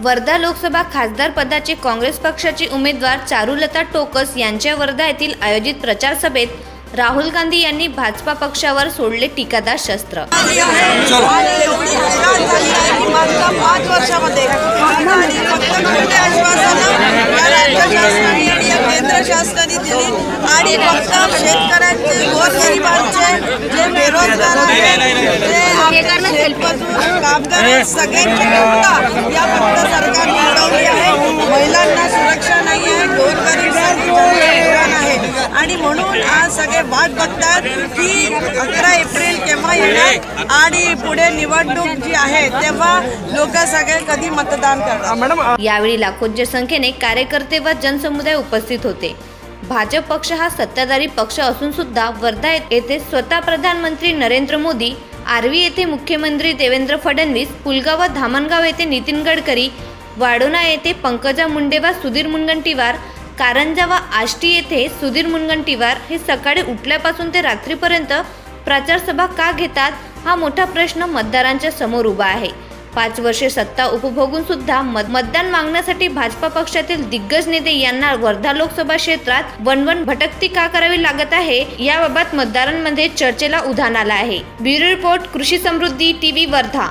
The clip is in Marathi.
वर्धा लोकसभा खासदार पदाचे काँग्रेस पक्षाचे उमेदवार चारुलता टोकस यांच्या वर्धा येथील आयोजित प्रचार सभेत राहुल गांधी यांनी भाजपा पक्षावर सोडले टीकादार शस्त्र। 5 वर्षामध्ये केंद्र शासनाने दिली आणि फक्त शेतकऱ्यांचे गोरगरिबांचे जे बेरोजगार आहेत कामगार सगळ्यांची या फक्त सरकारने उडवली आहे। महिलांना सुरक्षा नाही आहे, गोरगरिबांसाठी नुकसान आहे आणि म्हणून आज सगळे वाट बघतात की 11 एप्रिल केव्हा येणार आणि पुढे निवडणूक जी आहे तेव्हा लोक सगळे कधी मतदान करणार। यावेळी लाखोंच्या संख्येने कार्यकर्ते व जनसमुदाय उपस्थित होते। भाजप पक्ष हा सत्ताधारी पक्ष असून सुद्धा वर्धा येथे स्वतः प्रधानमंत्री नरेंद्र मोदी, आर्वी येथे मुख्यमंत्री देवेंद्र फडणवीस, पुलगाव व धामणगाव येथे नितीन गडकरी, वाडोना येथे पंकजा मुंडे व सुधीर मुनगंटीवार, कारंजा व आष्टी येथे सुधीर मुनगंटीवार हे सकाळी उठल्यापासून ते रात्रीपर्यंत प्रचार सभा का घेतात हा मोठा प्रश्न मतदारांच्या समोर उभा आहे। 5 वर्षे सत्ता उपभोगून सुद्धा मतदान मागण्यासाठी भाजपा पक्षातील दिग्गज नेते यांना वर्धा लोकसभा क्षेत्रात वणवण भटकती का करावी लागत आहे याबाबत मतदारांमध्ये चर्चेला उधाण आला आहे। ब्युरो रिपोर्ट, कृषी समृद्धी टीव्ही, वर्धा।